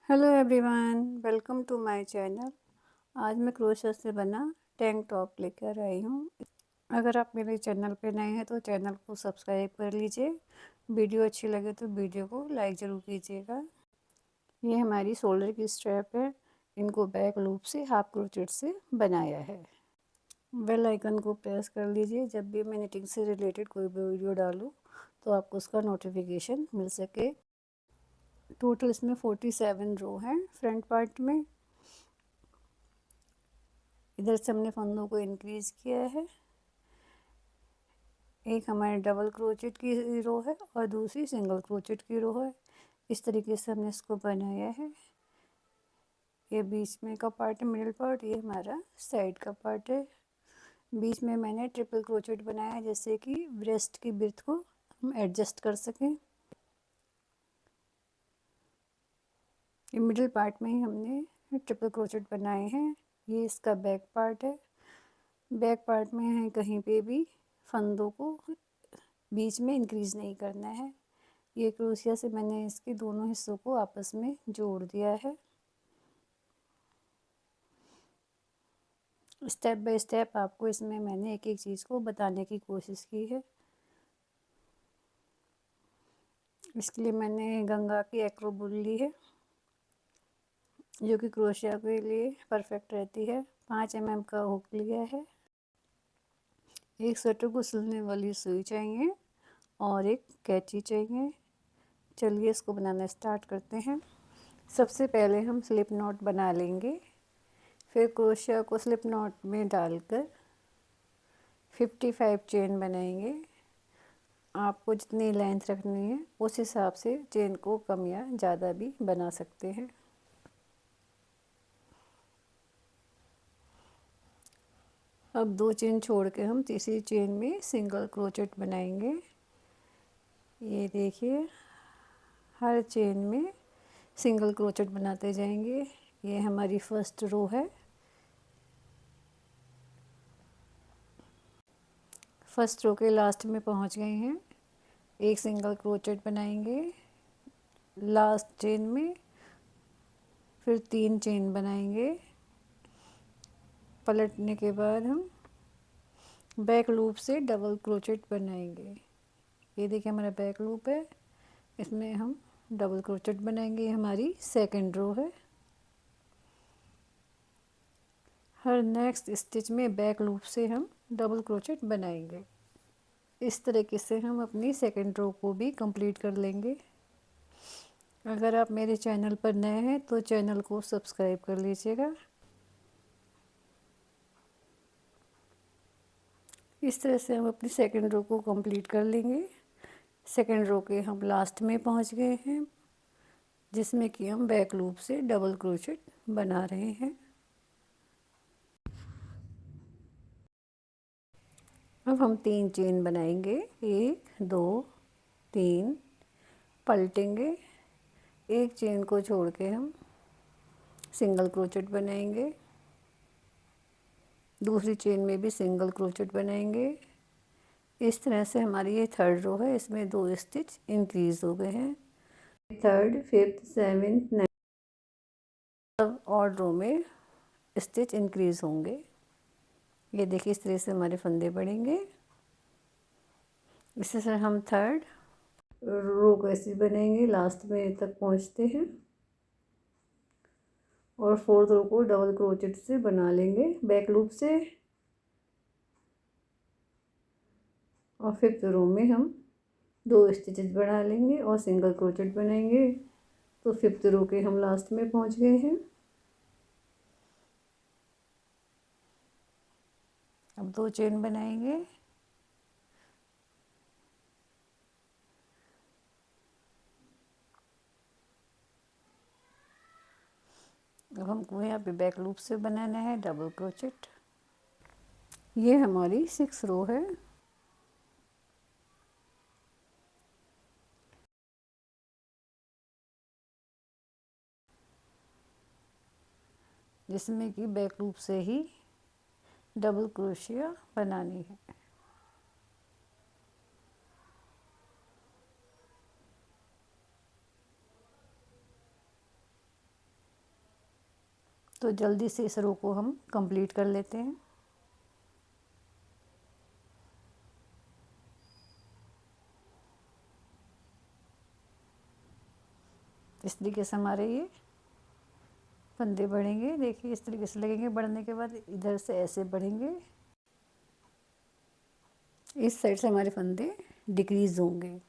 Hello everyone, welcome to my channel. आज मैं crochet से बना टैंक टॉप लेकर आई हूँ। अगर आप मेरे चैनल पे नए हैं तो चैनल को सब्सक्राइब कर लीजिए। वीडियो अच्छी लगे तो वीडियो को लाइक ज़रूर कीजिएगा। ये हमारी शोल्डर की स्ट्रैप है। इनको बैक लूप से हाफ क्रोचेट से बनाया है। बेल आइकन को प्रेस कर लीजिए। जब भी मैं निटिंग से रिलेटेड कोई भी वीडियो डालूँ तो आपको उसका नोटिफिकेशन मिल सके। टोटल इसमें 47 रो हैं फ्रंट पार्ट में। इधर से हमने फंदों को इंक्रीज़ किया है। एक हमारे डबल क्रोचेट की रो है और दूसरी सिंगल क्रोचेट की रो है। इस तरीके से हमने इसको बनाया है। ये बीच में का पार्ट है, मिडिल पार्ट। ये हमारा साइड का पार्ट है। बीच में मैंने ट्रिपल क्रोचेट बनाया है, जैसे कि ब्रेस्ट की विड्थ को हम एडजस्ट कर सकें। ये मिडिल पार्ट में ही हमने ट्रिपल क्रोचेट बनाए हैं। ये इसका बैक पार्ट है। बैक पार्ट में है कहीं पे भी फंदों को बीच में इंक्रीज़ नहीं करना है। ये क्रोशिया से मैंने इसके दोनों हिस्सों को आपस में जोड़ दिया है। स्टेप बाय स्टेप आपको इसमें मैंने एक एक चीज़ को बताने की कोशिश की है। इसके लिए मैंने गंगा की एक्रोबुल ली है, जो कि क्रोशिया के लिए परफेक्ट रहती है। 5 mm का हुक लिया है। एक स्वेटर को सिलने वाली सुई चाहिए और एक कैंची चाहिए। चलिए इसको बनाना स्टार्ट करते हैं। सबसे पहले हम स्लिप नॉट बना लेंगे। फिर क्रोशिया को स्लिप नॉट में डालकर 55 चेन बनाएंगे। आपको जितनी लेंथ रखनी है उस हिसाब से चेन को कम या ज़्यादा भी बना सकते हैं। अब 2 चेन छोड़ के हम तीसरी चेन में सिंगल क्रोचेट बनाएंगे। ये देखिए, हर चेन में सिंगल क्रोचेट बनाते जाएंगे। ये हमारी फर्स्ट रो है। फर्स्ट रो के लास्ट में पहुंच गए हैं। एक सिंगल क्रोचेट बनाएंगे लास्ट चेन में, फिर 3 चेन बनाएंगे। पलटने के बाद हम बैक लूप से डबल क्रोचेट बनाएंगे। ये देखिए हमारा बैक लूप है, इसमें हम डबल क्रोचेट बनाएंगे। ये हमारी सेकंड रो है। हर नेक्स्ट स्टिच में बैक लूप से हम डबल क्रोचेट बनाएंगे। इस तरीके से हम अपनी सेकंड रो को भी कंप्लीट कर लेंगे। अगर आप मेरे चैनल पर नए हैं तो चैनल को सब्सक्राइब कर लीजिएगा। इस तरह से हम अपनी सेकंड रो को कंप्लीट कर लेंगे। सेकंड रो के हम लास्ट में पहुंच गए हैं, जिसमें कि हम बैक लूप से डबल क्रोचेट बना रहे हैं। अब हम 3 चेन बनाएंगे। 1 2 3 पलटेंगे। एक चेन को छोड़ के हम सिंगल क्रोचेट बनाएंगे। दूसरी चेन में भी सिंगल क्रोचेट बनाएंगे। इस तरह से हमारी ये थर्ड रो है, इसमें 2 स्टिच इंक्रीज हो गए हैं। थर्ड, फिफ्थ, सेवेंथ, नाइन्थ और रो में स्टिच इंक्रीज होंगे। ये देखिए इस तरह से हमारे फंदे बढ़ेंगे। इसी तरह हम थर्ड रो को ऐसे बनाएंगे, लास्ट में तक पहुंचते हैं और फोर्थ रो को डबल क्रोचेट से बना लेंगे बैक लूप से। और फिफ्थ रो में हम 2 स्टिचेस बढ़ा लेंगे और सिंगल क्रोचेट बनाएंगे। तो फिफ्थ रो के हम लास्ट में पहुंच गए हैं। अब 2 चेन बनाएंगे। अब हमको यहाँ पे बैक लूप से बनाना है डबल क्रोचेट। ये हमारी 6 रो है। जिसमें कि बैक लूप से ही डबल क्रोशिया बनानी है। तो जल्दी से इस रो को हम कंप्लीट कर लेते हैं। इस तरीके से हमारे ये फंदे बढ़ेंगे। देखिए इस तरीके से लगेंगे। बढ़ने के बाद इधर से ऐसे बढ़ेंगे। इस साइड से हमारे फंदे डिक्रीज होंगे।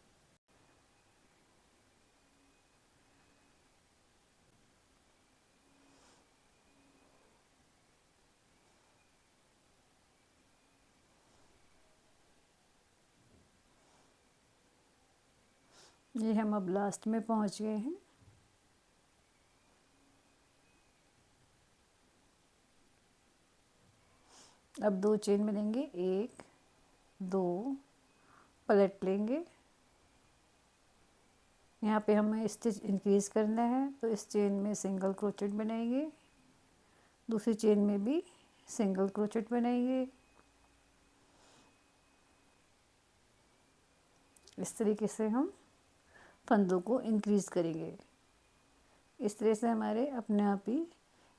ये हम अब लास्ट में पहुंच गए हैं। अब 2 चेन मिलेंगे, 1 2 पलट लेंगे। यहाँ पे हमें स्टिच इंक्रीज करना है तो इस चेन में सिंगल क्रोचेट बनाएंगे, दूसरी चेन में भी सिंगल क्रोचेट बनाएंगे। इस तरीके से हम फंदों को इंक्रीज करेंगे। इस तरह से हमारे अपने आप ही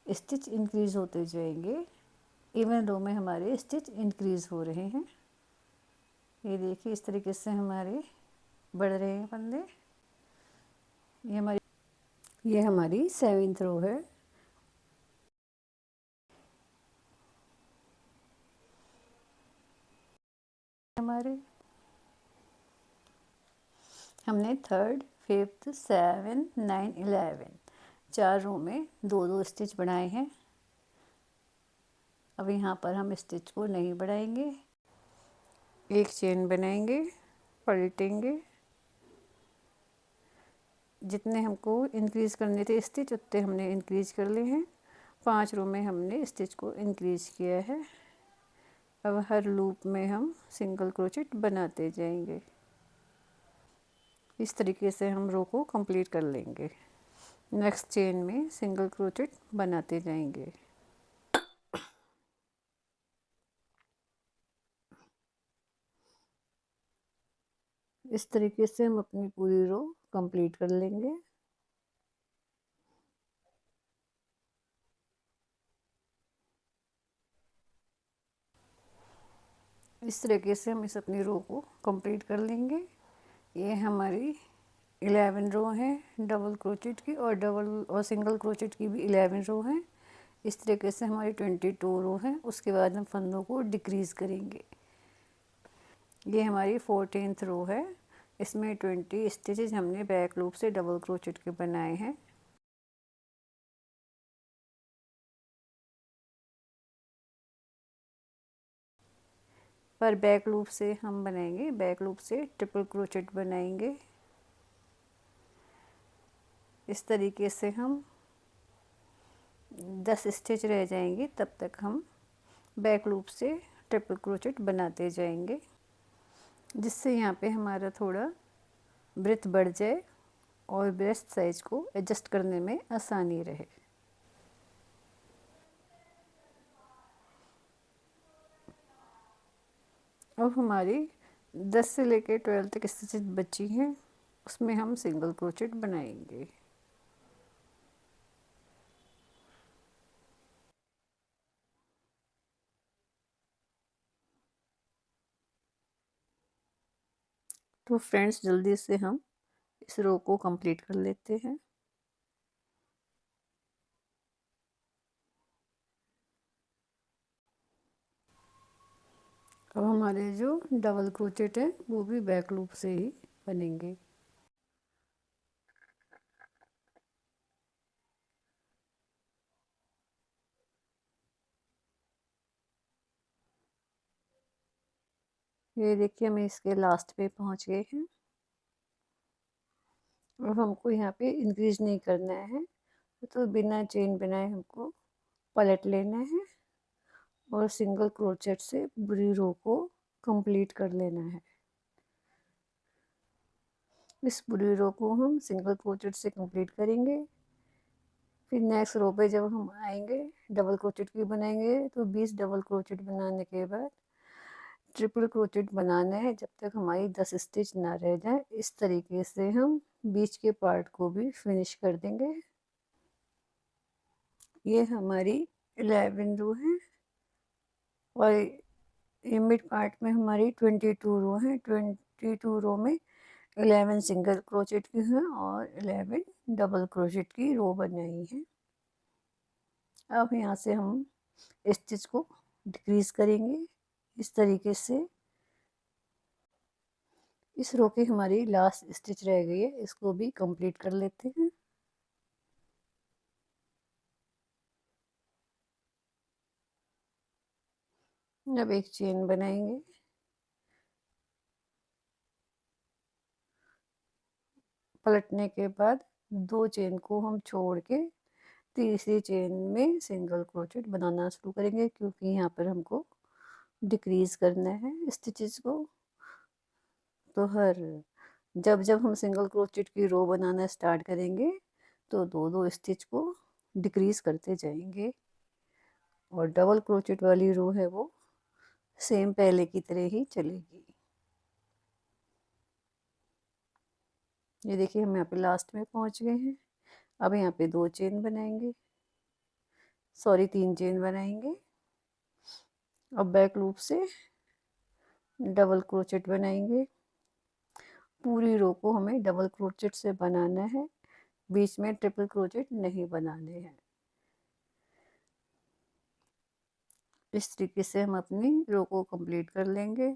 स्टिच इंक्रीज होते जाएंगे। इवन रो में हमारे स्टिच इंक्रीज हो रहे हैं। ये देखिए इस तरीके से हमारे बढ़ रहे हैं फंदे। ये हमारी 7th रो है। हमारे हमने 3rd 5th 7th 9 11 4 रो में 2-2 स्टिच बनाए हैं। अब यहाँ पर हम स्टिच को नहीं बढ़ाएंगे, एक चेन बनाएंगे, पलटेंगे। जितने हमको इंक्रीज करने थे स्टिच उतने हमने इंक्रीज कर लिए हैं। 5 रो में हमने स्टिच को इंक्रीज किया है। अब हर लूप में हम सिंगल क्रोचेट बनाते जाएंगे। इस तरीके से हम रो को कंप्लीट कर लेंगे। नेक्स्ट चेन में सिंगल क्रोचेट बनाते जाएंगे। इस तरीके से हम अपनी पूरी रो कंप्लीट कर लेंगे। इस तरीके से हम इस अपनी रो को कंप्लीट कर लेंगे। ये हमारी 11 रो हैं डबल क्रोचेट की, और डबल और सिंगल क्रोचेट की भी 11 रो हैं। इस तरीके से हमारी 22 रो हैं। उसके बाद हम फंदों को डिक्रीज़ करेंगे। ये हमारी 14th रो है। इसमें 20 स्टिचेस हमने बैक लूप से डबल क्रोचेट के बनाए हैं। पर बैक लूप से हम बनाएंगे, बैक लूप से ट्रिपल क्रोचेट बनाएंगे। इस तरीके से हम 10 स्टिच रह जाएंगे, तब तक हम बैक लूप से ट्रिपल क्रोचेट बनाते जाएंगे, जिससे यहाँ पे हमारा थोड़ा ब्रेथ बढ़ जाए और ब्रेस्ट साइज को एडजस्ट करने में आसानी रहे। अब हमारी 10 से लेकर 12 तक स्टिचेस बची हैं, उसमें हम सिंगल क्रोचेट बनाएंगे। तो फ्रेंड्स जल्दी से हम इस रो को कंप्लीट कर लेते हैं। अब हमारे जो डबल क्रोचेट है वो भी बैक लूप से ही बनेंगे। ये देखिए हम इसके लास्ट पे पहुंच गए हैं। अब हमको यहाँ पे इंक्रीज नहीं करना है, तो बिना चेन बनाए हमको पलट लेना है और सिंगल क्रोचेट से पूरी रो को कंप्लीट कर लेना है। इस पूरी रो को हम सिंगल क्रोचेट से कंप्लीट करेंगे। फिर नेक्स्ट रो पे जब हम आएंगे डबल क्रोचेट की बनाएंगे, तो 20 डबल क्रोचेट बनाने के बाद ट्रिपल क्रोचेट बनाना है जब तक हमारी 10 स्टिच ना रह जाए। इस तरीके से हम बीच के पार्ट को भी फिनिश कर देंगे। ये हमारी 11 रो है और ये मिड पार्ट में हमारी 22 रो है। 22 रो में 11 सिंगल क्रोचेट की है और 11 डबल क्रोचेट की रो बनाई है। अब यहाँ से हम स्टिच को डिक्रीज करेंगे इस तरीके से। इस रो की हमारी लास्ट स्टिच रह गई है, इसको भी कंप्लीट कर लेते हैं। अब एक चेन बनाएंगे, पलटने के बाद 2 चेन को हम छोड़ के तीसरी चेन में सिंगल क्रोचेट बनाना शुरू करेंगे, क्योंकि यहाँ पर हमको डिक्रीज करना है स्टिचेस को। तो जब जब हम सिंगल क्रोचेट की रो बनाना स्टार्ट करेंगे तो 2-2 स्टिच को डिक्रीज करते जाएंगे, और डबल क्रोचेट वाली रो है वो सेम पहले की तरह ही चलेगी। ये देखिए हम यहाँ पे लास्ट में पहुँच गए हैं। अब यहाँ पे 2 चेन बनाएंगे, सॉरी 3 चेन बनाएंगे। अब बैक लूप से डबल क्रोचेट बनाएंगे। पूरी रो को हमें डबल क्रोचेट से बनाना है, बीच में ट्रिपल क्रोचेट नहीं बनाने हैं। इस तरीके से हम अपनी रो को कंप्लीट कर लेंगे।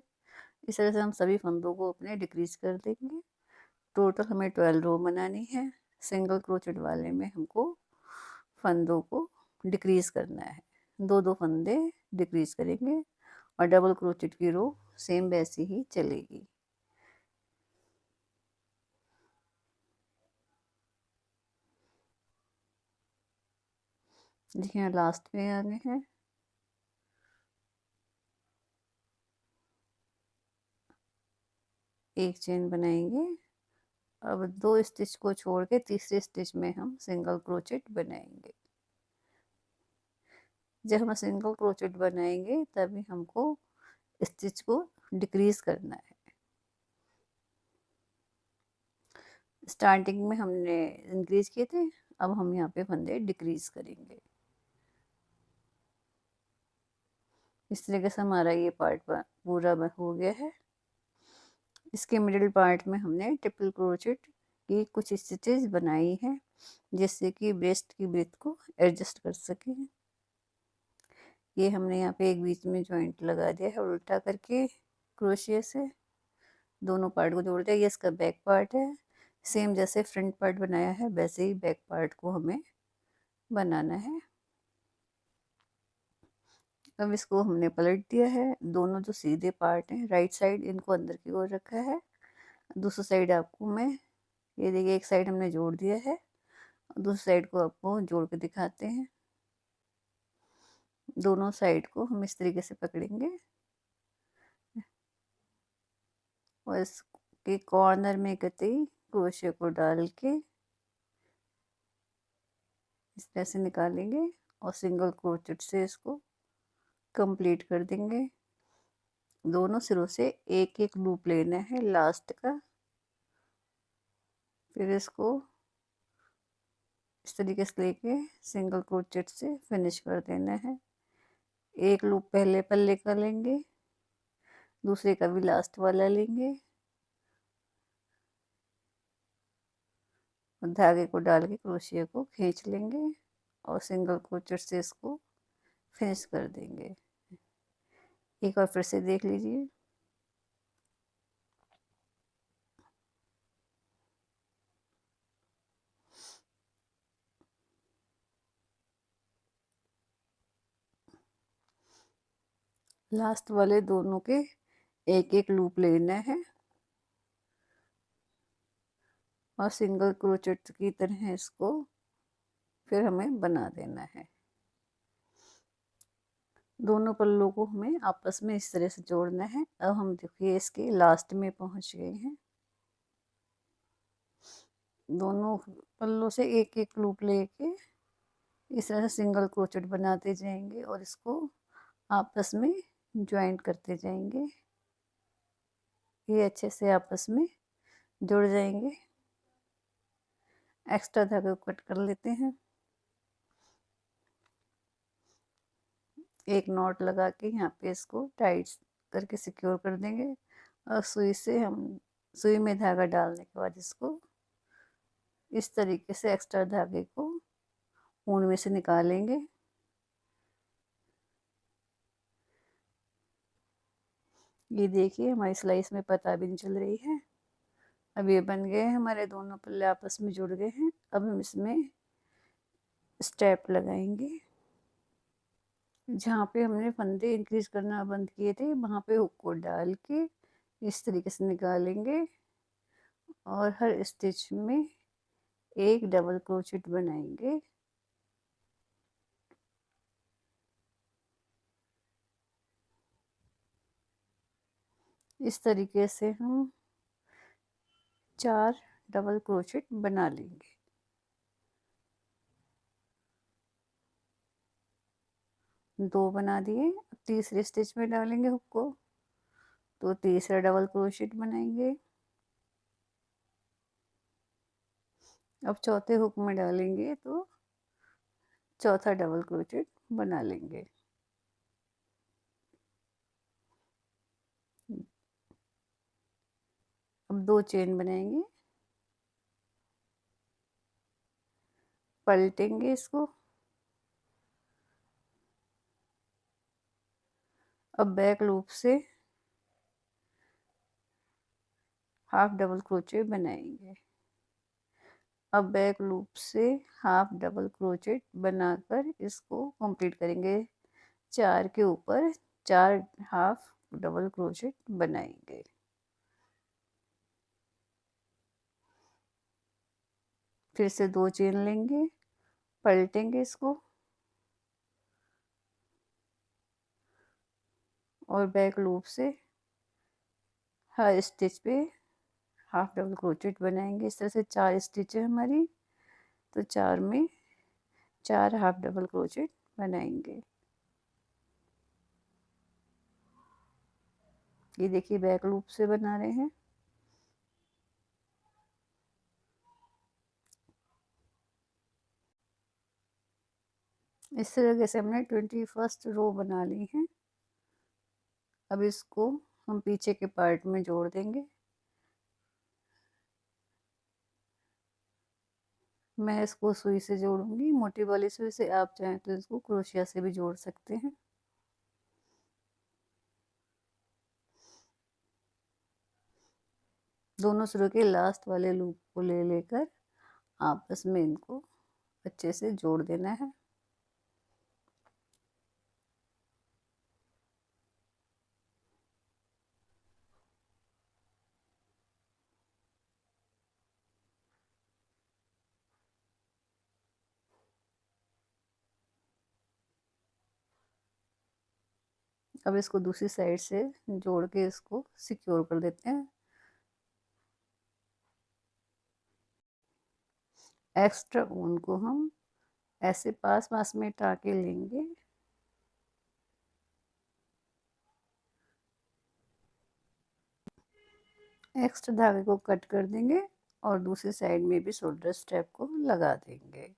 इस तरह से हम सभी फंदों को अपने डिक्रीज कर देंगे। टोटल हमें 12 रो बनानी है। सिंगल क्रोचेट वाले में हमको फंदों को डिक्रीज करना है, 2-2 फंदे डिक्रीज करेंगे, और डबल क्रोचेट की रो सेम वैसी ही चलेगी। देखिए यहाँ लास्ट में आ गए हैं। एक चेन बनाएंगे। अब 2 स्टिच को छोड़ के तीसरे स्टिच में हम सिंगल क्रोचेट बनाएंगे। जब हम सिंगल क्रोचेट बनाएंगे तभी हमको स्टिच को डिक्रीज करना है। स्टार्टिंग में हमने इंक्रीज किए थे, अब हम यहाँ पे फंदे डिक्रीज करेंगे। इस तरीके से हमारा ये पार्ट पूरा हो गया है। इसके मिडिल पार्ट में हमने ट्रिपल क्रोचेट की कुछ स्टिचेस बनाई हैं, जिससे कि ब्रेस्ट की ब्रेथ को एडजस्ट कर सके। ये हमने यहाँ पे एक बीच में जॉइंट लगा दिया है उल्टा करके क्रोशिया से, दोनों पार्ट को जोड़ दिया। ये इसका बैक पार्ट है। सेम जैसे फ्रंट पार्ट बनाया है वैसे ही बैक पार्ट को हमें बनाना है। अब इसको हमने पलट दिया है। दोनों जो सीधे पार्ट हैं राइट साइड, इनको अंदर की ओर रखा है। दूसरी साइड आपको मैं, ये देखिए एक साइड हमने जोड़ दिया है, दूसरी साइड को आपको जोड़ के दिखाते हैं। दोनों साइड को हम इस तरीके से पकड़ेंगे और इसके कॉर्नर में कतई क्रोशिया को डाल के इस तरह से निकालेंगे और सिंगल क्रोचेट से इसको कंप्लीट कर देंगे। दोनों सिरों से एक एक लूप लेना है लास्ट का, फिर इसको इस तरीके से लेके सिंगल क्रोचेट से फिनिश कर देना है। एक लूप पहले पल्ले का लेंगे, दूसरे का भी लास्ट वाला लेंगे और धागे को डाल के क्रोशिया को खींच लेंगे और सिंगल क्रोचेट से इसको फिनिश कर देंगे। एक बार फिर से देख लीजिए। लास्ट वाले दोनों के एक एक लूप लेना है और सिंगल क्रोचेट की तरह इसको फिर हमें बना देना है। दोनों पल्लों को हमें आपस में इस तरह से जोड़ना है। अब हम देखिए इसके लास्ट में पहुंच गए हैं। दोनों पल्लों से एक एक लूप लेके इस तरह से सिंगल क्रोचेट बनाते जाएंगे और इसको आपस में ज्वाइंट करते जाएंगे। ये अच्छे से आपस में जुड़ जाएंगे। एक्स्ट्रा धागे को कट कर लेते हैं। एक नॉट लगा के यहाँ पे इसको टाइट करके सिक्योर कर देंगे। और सुई में धागा डालने के बाद इसको इस तरीके से एक्स्ट्रा धागे को ऊन में से निकालेंगे। ये देखिए हमारी सिलाई इसमें पता भी नहीं चल रही है। अब ये बन गए हैं, हमारे दोनों पल्ले आपस में जुड़ गए हैं। अब हम इसमें स्टेप लगाएंगे। जहाँ पे हमने फंदे इंक्रीज करना बंद किए थे वहाँ पे हुक को डाल के इस तरीके से निकालेंगे और हर स्टिच में एक डबल क्रोचेट बनाएंगे। इस तरीके से हम 4 डबल क्रोचेट बना लेंगे। दो बना दिए। अब तीसरे स्टिच में डालेंगे हुक को, तो तीसरा डबल क्रोचेट बनाएंगे। अब चौथे हुक में डालेंगे तो चौथा डबल क्रोचेट बना लेंगे। अब 2 चेन बनाएंगे, पलटेंगे इसको। अब बैक लूप से हाफ डबल क्रोचेट बनाएंगे। अब बैक लूप से हाफ डबल क्रोचेट बनाकर इसको कंप्लीट करेंगे। 4 के ऊपर 4 हाफ डबल क्रोचेट बनाएंगे। फिर से 2 चेन लेंगे, पलटेंगे इसको और बैक लूप से हर स्टिच पे हाफ डबल क्रोचेट बनाएंगे। इस तरह से 4 स्टिच है हमारी, तो 4 में 4 हाफ डबल क्रोचेट बनाएंगे। ये देखिए बैक लूप से बना रहे हैं। इस तरीके से हमने 21st रो बना ली है। अब इसको हम पीछे के पार्ट में जोड़ देंगे। मैं इसको सुई से जोड़ूंगी, मोटी वाली सुई से। आप चाहें तो इसको क्रोशिया से भी जोड़ सकते हैं। दोनों सिरों के लास्ट वाले लूप को ले लेकर आपस में इनको अच्छे से जोड़ देना है। अब इसको दूसरी साइड से जोड़ के इसको सिक्योर कर देते हैं। एक्स्ट्रा ऊन को हम ऐसे पास पास में टाके लेंगे। एक्स्ट्रा धागे को कट कर देंगे और दूसरी साइड में भी शोल्डर स्ट्रैप को लगा देंगे।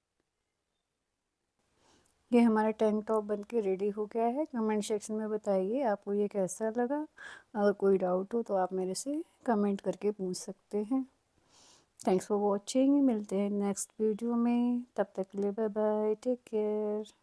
ये हमारा टैंक टॉप बनके रेडी हो गया है। कमेंट सेक्शन में बताइए आपको ये कैसा लगा। अगर कोई डाउट हो तो आप मेरे से कमेंट करके पूछ सकते हैं। Thanks for watching. मिलते हैं नेक्स्ट वीडियो में, तब तक के लिए बाय बाय, टेक केयर।